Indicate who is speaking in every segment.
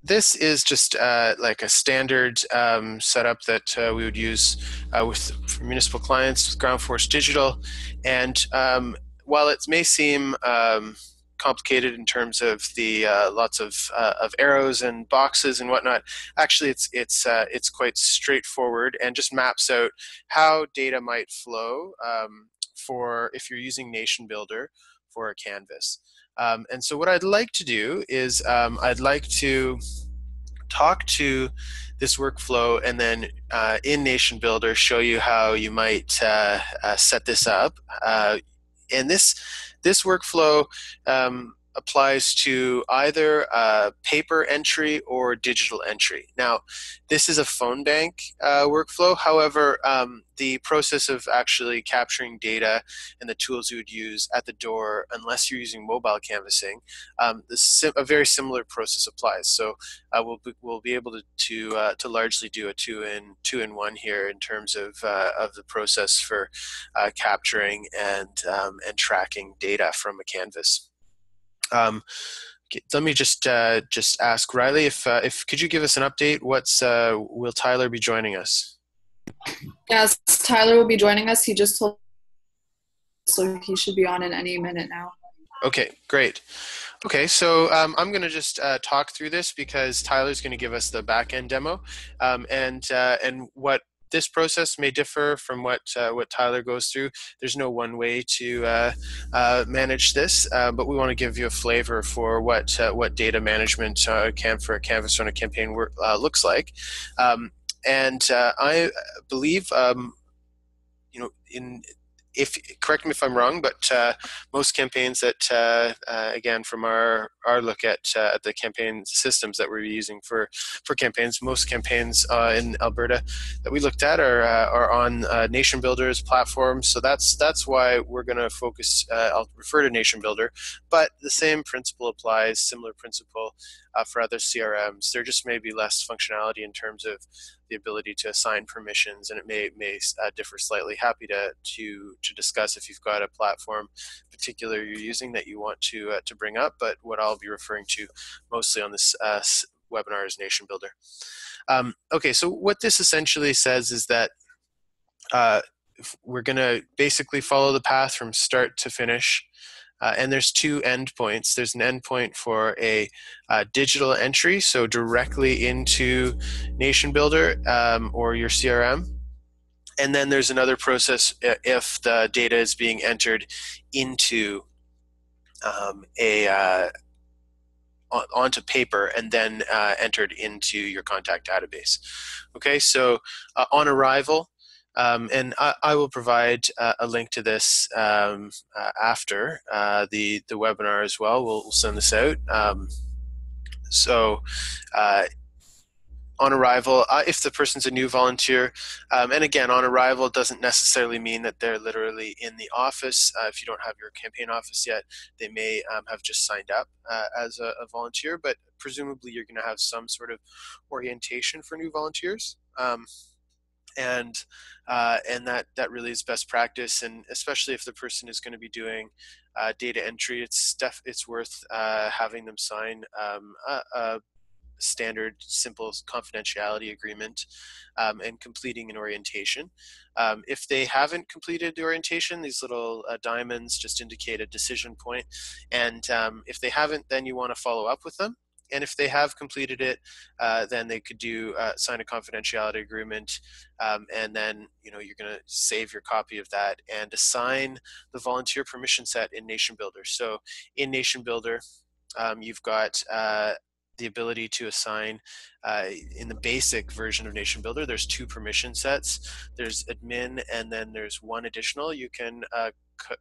Speaker 1: this is just like a standard setup that we would use for municipal clients with Ground Force Digital. And while it may seem complicated in terms of the lots of arrows and boxes and whatnot, actually it's quite straightforward and just maps out how data might flow for if you're using NationBuilder for a canvas. And so what I'd like to do is I'd like to talk to this workflow and then in NationBuilder show you how you might set this up. And this workflow applies to either paper entry or digital entry. Now, this is a phone bank workflow. However, the process of actually capturing data and the tools you would use at the door, unless you're using mobile canvassing, a very similar process applies. So we'll be able to largely do a two in one here in terms of the process for capturing and tracking data from a canvas. Let me just ask Riley if could you give us an update? Will Tyler be joining us?
Speaker 2: Yes, Tyler will be joining us. He just told us, so he should be on in any minute now.
Speaker 1: Okay, great. Okay, so I'm going to just talk through this because Tyler's going to give us the back-end demo, and what this process may differ from what Tyler goes through. There's no one way to manage this, but we want to give you a flavor for what data management for a canvas on a campaign looks like. And I believe, correct me if I'm wrong, but most campaigns that, again, from our look at the campaign systems that we're using for campaigns, most campaigns in Alberta that we looked at are on NationBuilder's platform. So that's why we're going to focus. I'll refer to NationBuilder, but the same principle applies. Similar principle for other CRMs. There just may be less functionality in terms of the ability to assign permissions, and it may differ slightly. Happy to discuss if you've got a platform particular you're using that you want to bring up, but what I'll be referring to mostly on this webinar is NationBuilder. Okay, so what this essentially says is that we're going to basically follow the path from start to finish. And there's two endpoints. There's an endpoint for a digital entry, so directly into NationBuilder or your CRM. And then there's another process if the data is being entered into onto paper and then entered into your contact database. Okay, so on arrival, and I will provide a link to this after the webinar as well. We'll send this out. On arrival, if the person's a new volunteer, and again, on arrival doesn't necessarily mean that they're literally in the office. If you don't have your campaign office yet, they may have just signed up as a volunteer, but presumably you're going to have some sort of orientation for new volunteers. And that really is best practice, and especially if the person is going to be doing data entry, it's worth having them sign a standard, simple confidentiality agreement and completing an orientation. If they haven't completed the orientation, these little diamonds just indicate a decision point, and if they haven't, then you want to follow up with them. And if they have completed it, then they could sign a confidentiality agreement, and then you're going to save your copy of that and assign the volunteer permission set in NationBuilder. So in NationBuilder, you've got the ability to assign in the basic version of NationBuilder, there's two permission sets. There's admin, and then there's one additional you can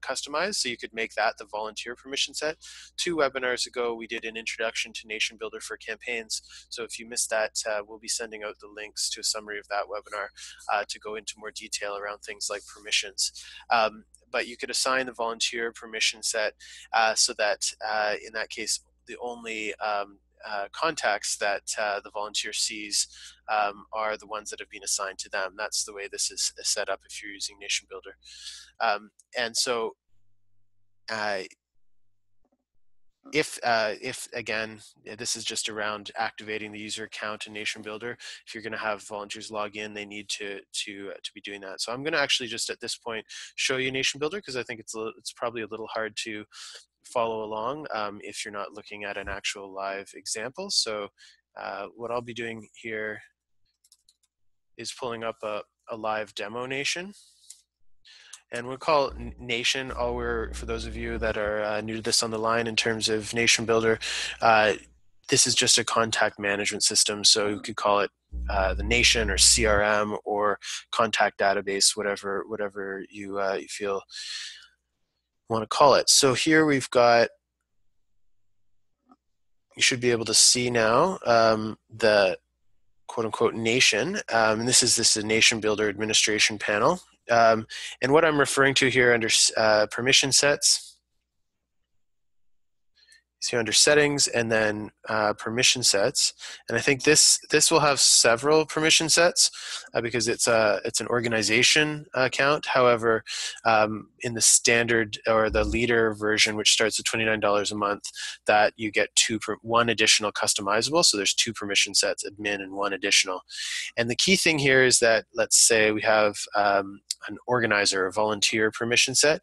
Speaker 1: customize, so you could make that the volunteer permission set. 2 webinars ago, we did an introduction to NationBuilder for campaigns. So if you missed that, we'll be sending out the links to a summary of that webinar to go into more detail around things like permissions. But you could assign the volunteer permission set so that in that case, the only contacts that the volunteer sees are the ones that have been assigned to them. That's the way this is set up if you're using NationBuilder. And so if again, this is just around activating the user account in NationBuilder. If you're going to have volunteers log in, they need to be doing that. So I'm going to actually just at this point show you NationBuilder, because I think it's probably a little hard to follow along if you're not looking at an actual live example. So what I'll be doing here is pulling up a live demo Nation. And we'll call it Nation. For those of you that are new to this on the line, in terms of NationBuilder, this is just a contact management system. So you could call it the Nation or CRM or contact database, whatever you feel want to call it. So here we've got, you should be able to see now the quote unquote Nation. And this is a NationBuilder administration panel. And what I'm referring to here under permission sets, so under settings and then permission sets, and I think this will have several permission sets because it's an organization account. However, in the standard or the leader version, which starts at $29 a month, that you get one additional customizable. So there's 2 permission sets, admin and 1 additional. And the key thing here is that, let's say we have an organizer, a volunteer permission set.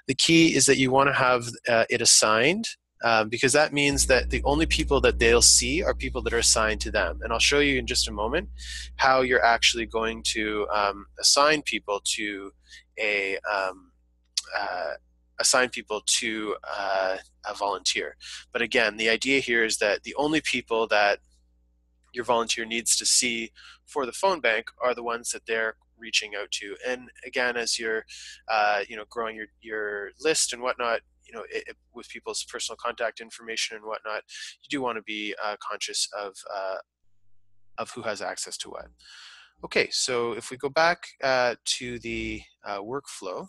Speaker 1: The key is that you want to have it assigned. Because that means that the only people that they'll see are people that are assigned to them. And I'll show you in just a moment how you're actually going to assign people to a volunteer. But again, the idea here is that the only people that your volunteer needs to see for the phone bank are the ones that they're reaching out to. And again, as you're growing your list and whatnot, with people's personal contact information and whatnot, you do want to be conscious of who has access to what. Okay, so if we go back to the workflow,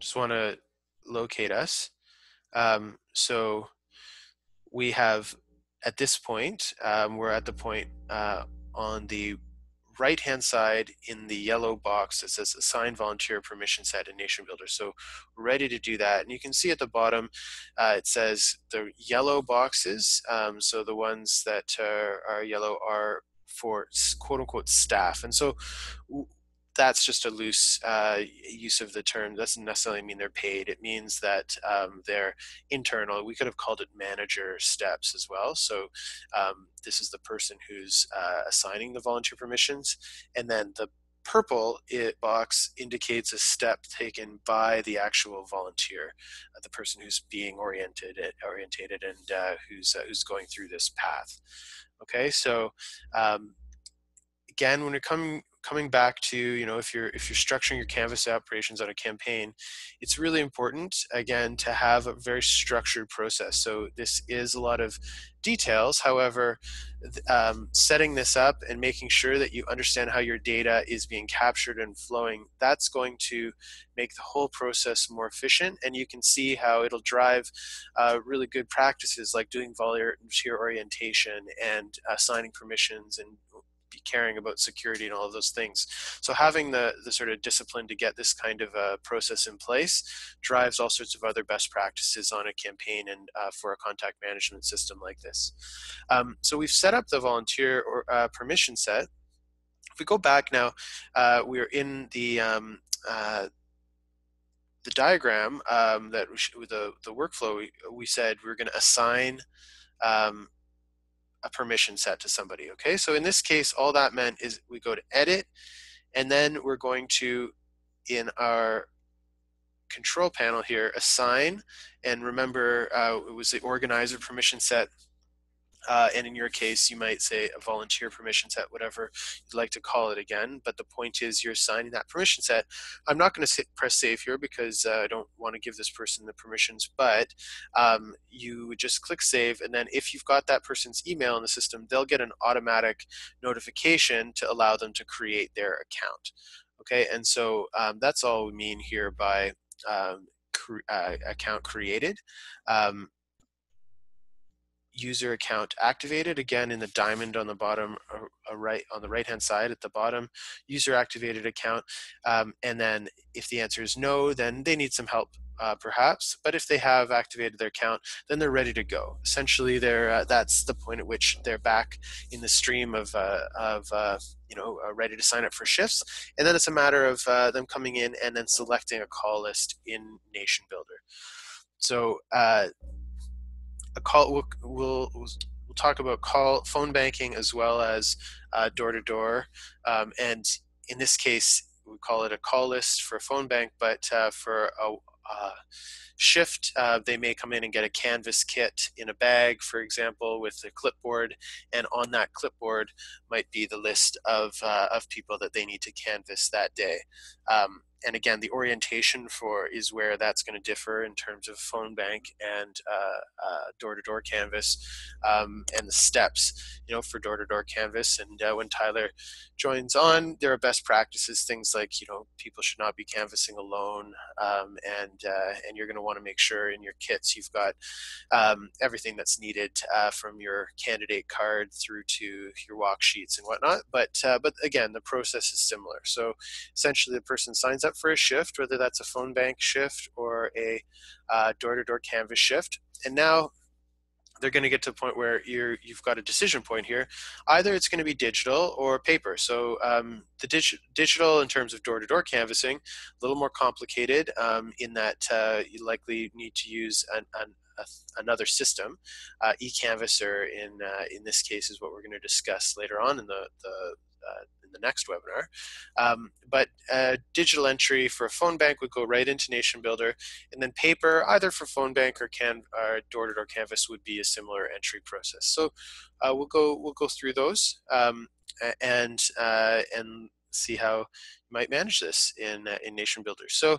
Speaker 1: just want to locate us. So we have, at this point, we're at the point on the right-hand side in the yellow box that says assign volunteer permission set in NationBuilder. So we're ready to do that. And you can see at the bottom, it says the yellow boxes. So the ones that are yellow are for quote unquote staff. And so that's just a loose use of the term. Doesn't necessarily mean they're paid. It means that they're internal. We could have called it manager steps as well. So this is the person who's assigning the volunteer permissions. And then the purple box indicates a step taken by the actual volunteer, the person who's being orientated and who's going through this path. Okay, so again, when you're coming back to, if you're structuring your Canvas operations on a campaign, it's really important, again, to have a very structured process. So this is a lot of details. However, setting this up and making sure that you understand how your data is being captured and flowing, that's going to make the whole process more efficient. And you can see how it'll drive really good practices like doing volunteer orientation and assigning permissions and be caring about security and all of those things. So having the sort of discipline to get this kind of a process in place drives all sorts of other best practices on a campaign and for a contact management system like this. So we've set up the volunteer permission set. If we go back now, we're in the diagram that the workflow. We said we were going to assign a permission set to somebody. Okay, so in this case, all that meant is we go to edit, and then we're going to, in our control panel here, assign. And remember, it was the organizer permission set. And in your case, you might say a volunteer permission set, whatever you'd like to call it again. But the point is you're assigning that permission set. I'm not going to press save here because I don't want to give this person the permissions, but you would just click save. And then if you've got that person's email in the system, they'll get an automatic notification to allow them to create their account. Okay, and so that's all we mean here by account created. User account activated, again in the diamond on the bottom right on the right hand side at the bottom, user activated account. And then if the answer is no, then they need some help. Perhaps, but if they have activated their account, then they're ready to go. Essentially, that's the point at which they're back in the stream of ready to sign up for shifts, and then it's a matter of them coming in and then selecting a call list in NationBuilder. So a call we'll talk about phone banking as well as door to door, and in this case we call it a call list for a phone bank, but for a shift, they may come in and get a canvas kit in a bag, for example, with a clipboard, and on that clipboard might be the list of people that they need to canvas that day. And again, the orientation is where that's going to differ in terms of phone bank and door-to-door canvas, and the steps, for door-to-door canvas. And when Tyler joins on, there are best practices, things like, people should not be canvassing alone, and you're going to want to make sure in your kits you've got everything that's needed, from your candidate card through to your walk sheets and whatnot. But again, the process is similar. So essentially, the person signs up for a shift, whether that's a phone bank shift or a door-to-door canvas shift, and now they're going to get to a point where you've got a decision point here. Either it's going to be digital or paper. So the digital in terms of door-to-door canvassing, a little more complicated, in that you likely need to use another system. eCanvasser in this case is what we're going to discuss later on in the next webinar. But digital entry for a phone bank would go right into NationBuilder, and then paper, either for phone bank or door-to-door canvas, would be a similar entry process. So we'll go through those, and see how you might manage this in NationBuilder. So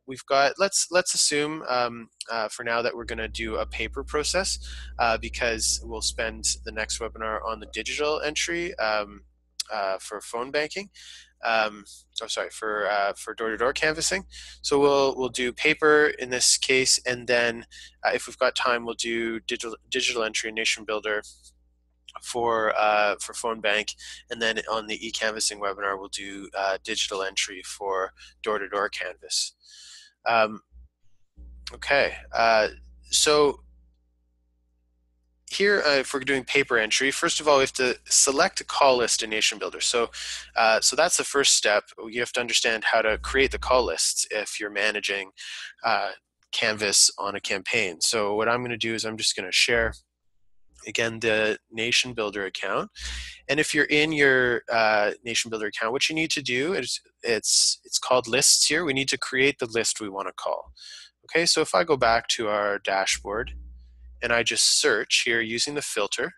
Speaker 1: we've got, let's assume for now that we're going to do a paper process, because we'll spend the next webinar on the digital entry for phone banking. For door-to-door canvassing. So we'll do paper in this case, and then if we've got time, we'll do digital entry in NationBuilder for phone bank, and then on the e-canvassing webinar, we'll do digital entry for door-to-door canvas. Okay, so here, if we're doing paper entry, first of all, we have to select a call list in NationBuilder. So that's the first step. You have to understand how to create the call lists if you're managing Canvas on a campaign. So what I'm going to do is I'm just going to share, again, the NationBuilder account. And if you're in your NationBuilder account, what you need to do is, it's called lists here. We need to create the list we want to call. Okay, so if I go back to our dashboard, and I just search here using the filter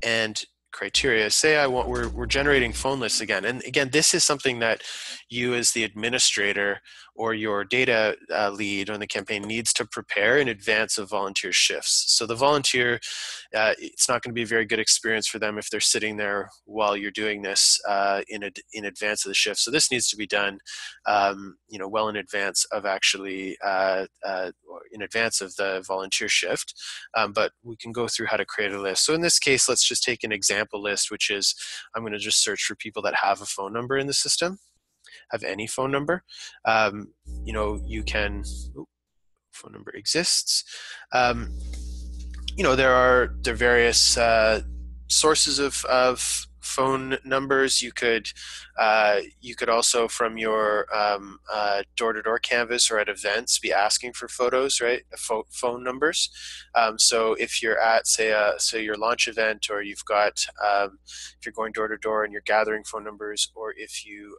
Speaker 1: and criteria, say we're generating phone lists again. And again, this is something that you as the administrator or your data lead on the campaign needs to prepare in advance of volunteer shifts. So the volunteer, it's not going to be a very good experience for them if they're sitting there while you're doing this in advance of the shift. So this needs to be done, well in advance of actually, in advance of the volunteer shift. But we can go through how to create a list. So in this case, let's just take an example list, which is, I'm going to just search for people that have a phone number in the system, have any phone number. You can, phone number exists. There are various sources of phone numbers. You could also, from your door-to-door canvas or at events, be asking for photos, right? Phone numbers. So if you're at, say your launch event, or you've got, if you're going door-to-door and you're gathering phone numbers, or if you're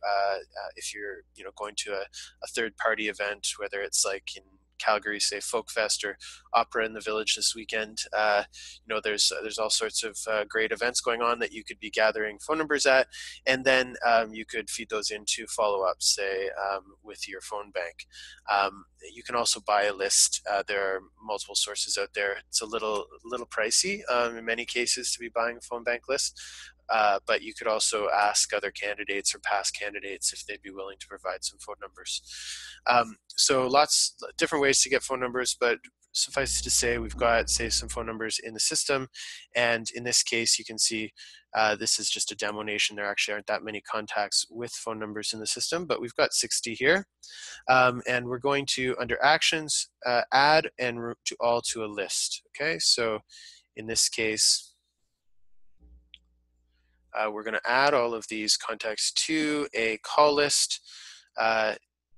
Speaker 1: going to a third-party event, whether it's like in Calgary, say Folk Fest or Opera in the Village this weekend, there's all sorts of great events going on that you could be gathering phone numbers at, and then you could feed those into follow-ups, say with your phone bank. You can also buy a list. There are multiple sources out there. It's a little pricey in many cases to be buying a phone bank list, but you could also ask other candidates or past candidates if they'd be willing to provide some phone numbers. So lots different ways to get phone numbers, but suffice to say, we've got, say, some phone numbers in the system. And in this case, you can see this is just a demo nation. There actually aren't that many contacts with phone numbers in the system, but we've got 60 here. And we're going to, under actions, add and route to all to a list. Okay, so in this case, we're going to add all of these contacts to a call list.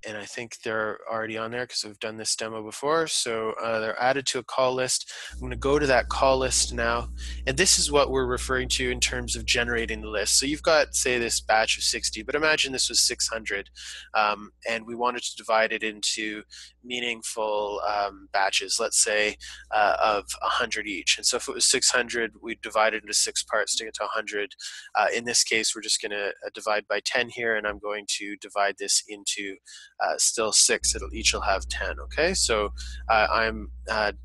Speaker 1: And I think they're already on there because we've done this demo before. So they're added to a call list. I'm going to go to that call list now. And this is what we're referring to in terms of generating the list. So you've got, say, this batch of 60, but imagine this was 600. And we wanted to divide it into meaningful batches, let's say, of 100 each. And so if it was 600, we'd divide it into 6 parts to get to 100. In this case, we're just going to divide by 10 here, and I'm going to divide this into still 6. Each will have 10. Okay, so I'm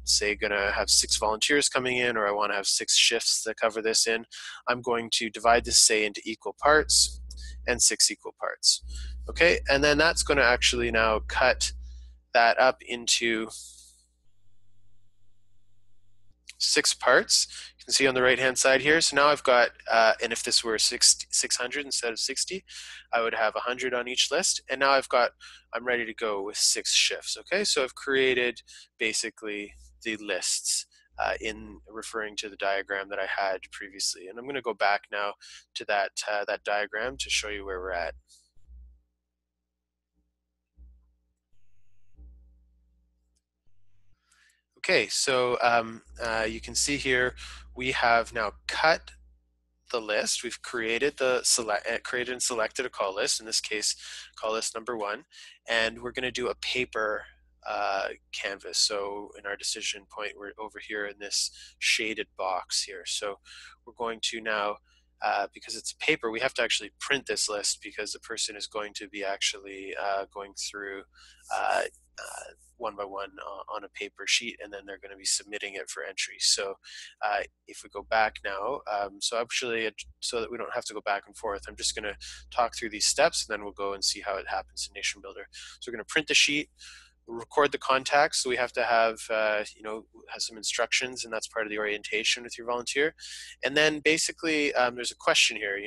Speaker 1: say going to have 6 volunteers coming in, or I want to have 6 shifts to cover this in. I'm going to divide this, say, into equal parts and 6 equal parts. Okay, and then that's going to actually now cut that up into 6 parts. You can see on the right hand side here. So now I've got, and if this were 600 instead of 60, I would have 100 on each list. And now I'm ready to go with 6 shifts. Okay, so I've created basically the lists in referring to the diagram that I had previously. And I'm going to go back now to that diagram to show you where we're at. Okay, so you can see here we have now cut the list. We've created created and selected a call list. In this case, call list number 1, and we're going to do a paper canvas. So in our decision point, we're over here in this shaded box here. So we're going to now, because it's paper, we have to actually print this list because the person is going to be actually going through one by one on a paper sheet, and then they're going to be submitting it for entry. So if we go back now, so actually, so that we don't have to go back and forth, I'm just going to talk through these steps, and then we'll go and see how it happens in NationBuilder. So we're going to print the sheet, record the contacts. So we have to have, have some instructions, and that's part of the orientation with your volunteer. And then basically, there's a question here.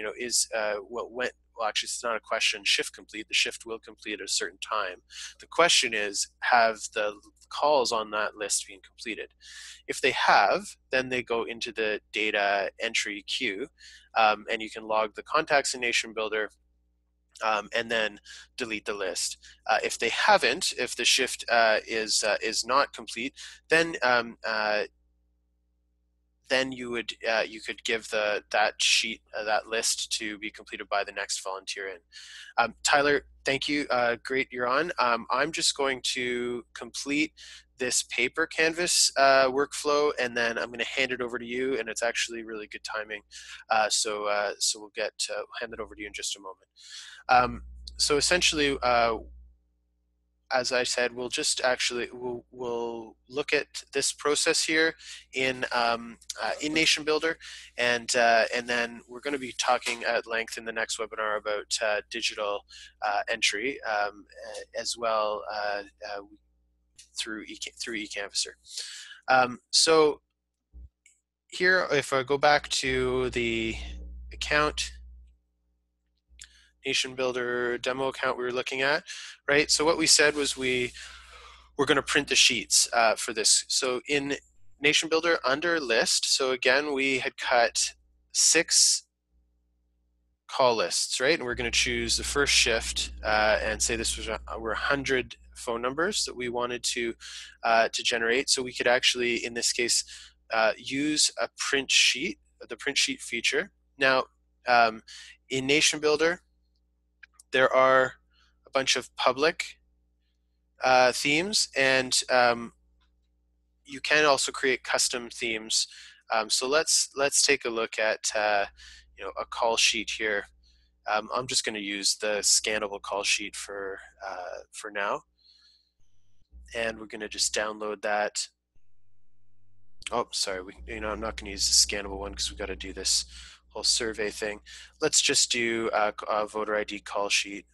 Speaker 1: Well, actually, it's not a question. Shift complete. The shift will complete at a certain time. The question is, have the calls on that list been completed? If they have, then they go into the data entry queue, and you can log the contacts in NationBuilder. And then delete the list. If they haven't, if the shift is not complete, then you could give that sheet, that list, to be completed by the next volunteer in. Tyler, thank you. Great, you're on. I'm just going to complete this paper canvas workflow, and then I'm going to hand it over to you. And it's actually really good timing, so we'll hand it over to you in just a moment. So essentially, as I said, we'll just actually we'll look at this process here in NationBuilder, and then we're going to be talking at length in the next webinar about digital entry as well through eCanvasser. So here, if I go back to the account, NationBuilder demo account we were looking at, right? So what we said was we're going to print the sheets for this. So in NationBuilder under list, so again, we had cut 6 call lists, right? And we're going to choose the first shift and say this was were 100 phone numbers that we wanted to generate. So we could actually, in this case, use a print sheet, the print sheet feature. Now, in NationBuilder, there are a bunch of public themes, and you can also create custom themes. So let's take a look at a call sheet here. I'm just going to use the scannable call sheet for now, and we're going to just download that. Oh, sorry. I'm not going to use the scannable one because we've got to do this whole survey thing. Let's just do a voter ID call sheet.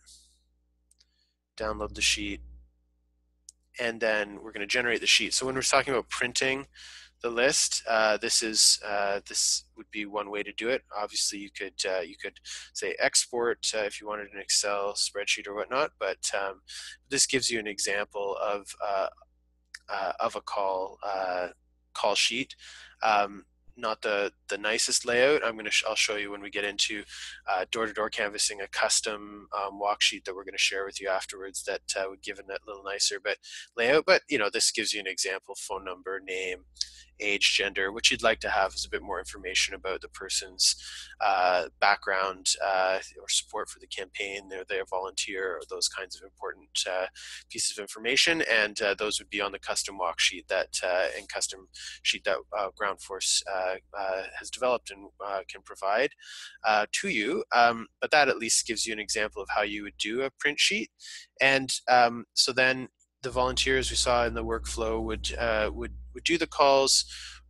Speaker 1: Download the sheet, and then we're going to generate the sheet. So when we're talking about printing the list, this would be one way to do it. Obviously, you could say export if you wanted an Excel spreadsheet or whatnot, but this gives you an example of a call sheet. Not the nicest layout. I'll show you when we get into door-to-door canvassing, a custom walk sheet that we're going to share with you afterwards that would give it a little nicer but layout. But this gives you an example: phone number, name, age, gender. What you'd like to have is a bit more information about the person's background or support for the campaign, their volunteer, or those kinds of important pieces of information. And those would be on the custom walk sheet that and custom sheet that Ground Force has developed and can provide to you. But that at least gives you an example of how you would do a print sheet. And so then the volunteers we saw in the workflow would do the calls,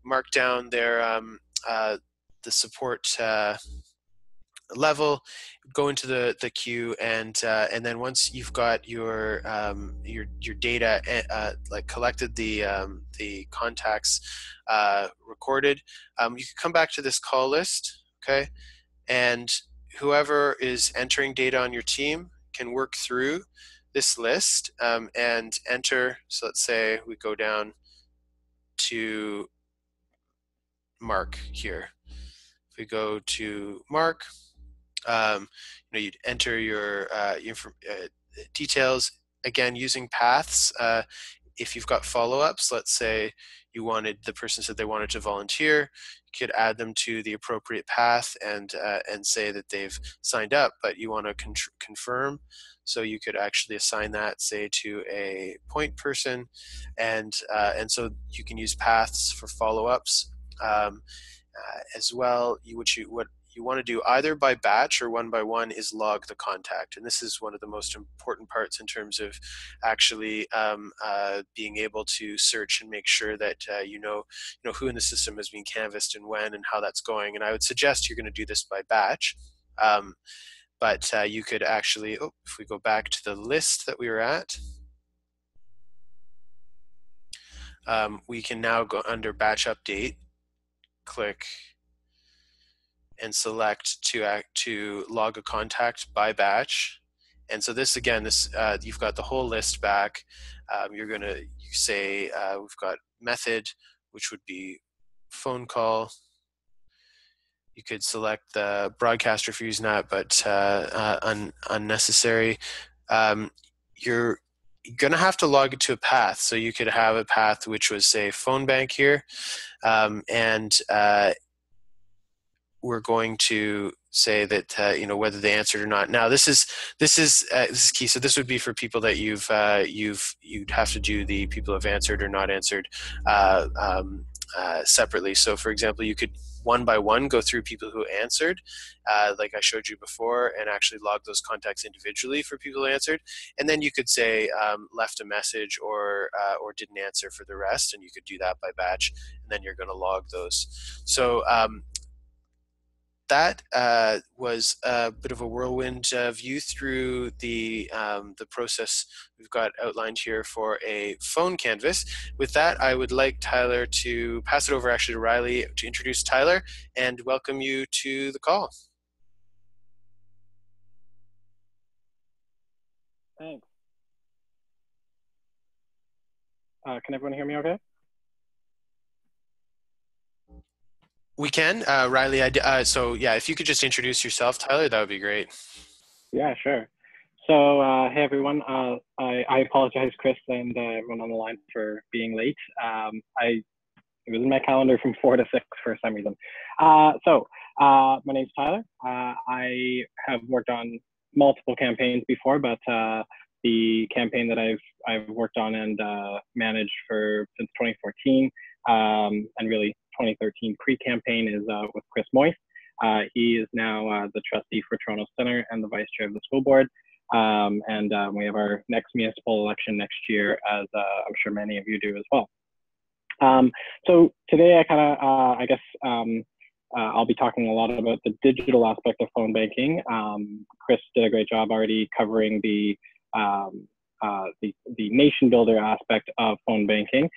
Speaker 1: mark down their the support level, go into the queue, and then once you've got your data like collected, the contacts recorded, you can come back to this call list, okay, and whoever is entering data on your team can work through this list and enter. So let's say we go down to Mark here. If we go to Mark, you'd enter your details, again using paths. If you've got follow-ups, let's say the person said they wanted to volunteer, you could add them to the appropriate path and say that they've signed up, but you want to confirm. So you could actually assign that, say, to a point person, and so you can use paths for follow-ups as well. What you want to do either by batch or one by one is log the contact, and this is one of the most important parts in terms of actually being able to search and make sure that you know who in the system has been canvassed and when and how that's going. And I would suggest you're going to do this by batch. But you could actually, if we go back to the list that we were at, we can now go under batch update, click, and select to log a contact by batch. And so this, again, you've got the whole list back. You say we've got method, which would be phone call. You could select the broadcaster if you're using that, but unnecessary. You're going to have to log it to a path. So you could have a path which was, say, phone bank here, and we're going to say that whether they answered or not. Now this is key. So this would be for people that you'd have to do the people who have answered or not answered separately. So for example, you could one by one go through people who answered, like I showed you before, and actually log those contacts individually for people who answered. And then you could say left a message or didn't answer for the rest, and you could do that by batch, and then you're going to log those. So that was a bit of a whirlwind view through the process we've got outlined here for a phone canvas. With that, I would like Tyler to pass it over actually to Riley to introduce Tyler and welcome you to the call.
Speaker 3: Thanks. Can everyone hear me okay?
Speaker 1: We can, Riley. So yeah, if you could just introduce yourself, Tyler, that would be great.
Speaker 3: Yeah, sure. So hey everyone, I apologize, Chris, and everyone on the line for being late. It was in my calendar from 4 to 6 for some reason. My name's Tyler. I have worked on multiple campaigns before, but the campaign that I've worked on and managed since 2014, and really 2013 pre-campaign is with Chris Moyse. He is now the trustee for Toronto Centre and the vice chair of the school board. We have our next municipal election next year, as I'm sure many of you do as well. So today I kind of, I'll be talking a lot about the digital aspect of phone banking. Chris did a great job already covering the NationBuilder aspect of phone banking.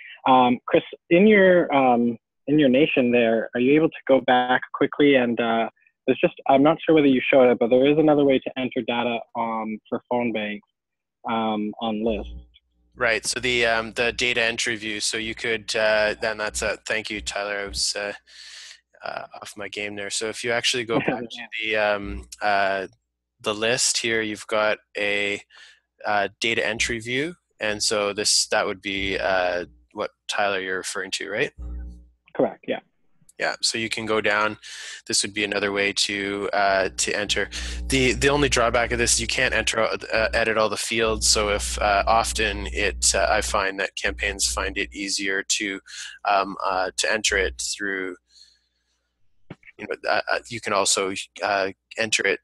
Speaker 3: Chris, in your nation there, are you able to go back quickly and there's just, I'm not sure whether you showed it, but there is another way to enter data for phone banks on list.
Speaker 1: Right. So the data entry view. So you could then that's a thank you, Tyler. I was off my game there. So if you actually go back to the list here, you've got a data entry view, and so that would be what Tyler you're referring to, right?
Speaker 3: Correct. Yeah.
Speaker 1: Yeah, so you can go down. This would be another way to enter. The only drawback of this is you can't edit all the fields. So if often I find that campaigns find it easier to enter it through. You can also enter it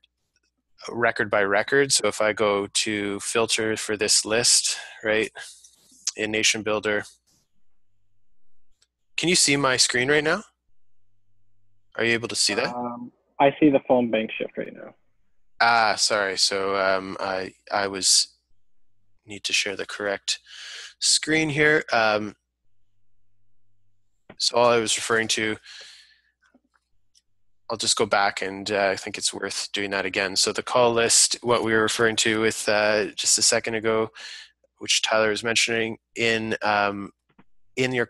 Speaker 1: record by record. So if I go to filter for this list, right, in NationBuilder, can you see my screen right now? Are you able to see that?
Speaker 3: I see the phone bank shift right now.
Speaker 1: Sorry. So I need to share the correct screen here. So all I was referring to, I'll just go back and I think it's worth doing that again. So the call list, what we were referring to with just a second ago, which Tyler was mentioning, in your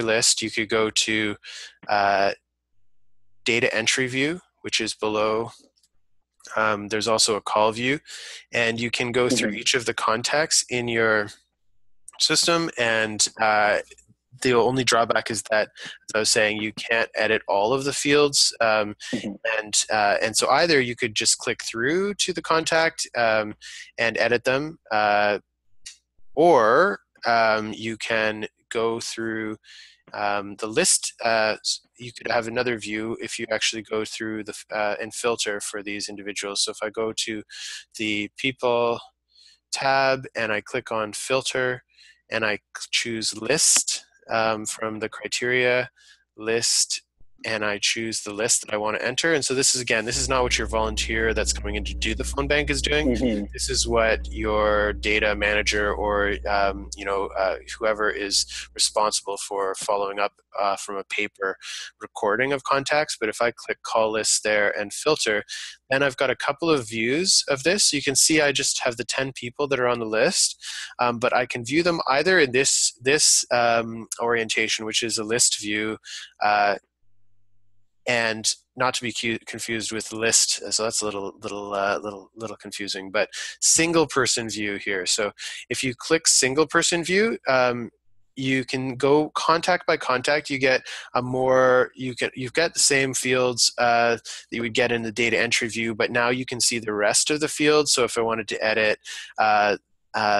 Speaker 1: list, you could go to data entry view, which is below. There's also a call view, and you can go through each of the contacts in your system. And the only drawback is that, as I was saying, you can't edit all of the fields. And so either you could just click through to the contact and edit them, or you can go through the list. You could have another view if you actually go through and filter for these individuals. So if I go to the people tab and I click on filter and I choose list from the criteria list, and I choose the list that I want to enter. And so this is not what your volunteer that's coming in to do the phone bank is doing. This is what your data manager or whoever is responsible for following up from a paper recording of contacts. But if I click call list there and filter, then I've got a couple of views of this. So you can see I just have the 10 people that are on the list, but I can view them either in this orientation, which is a list view, and not to be confused with list. So that's a little confusing, but single person view here. So if you click single person view, you can go contact by contact. You get you've got the same fields that you would get in the data entry view, but now you can see the rest of the fields. So if I wanted to edit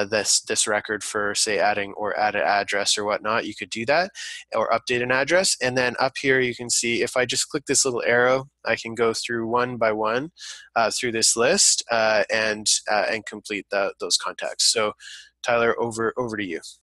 Speaker 1: this record for, say, add an address or whatnot, you could do that, or update an address. And then up here you can see, if I just click this little arrow, I can go through one by one through this list and complete those contacts. So Tyler, over to you.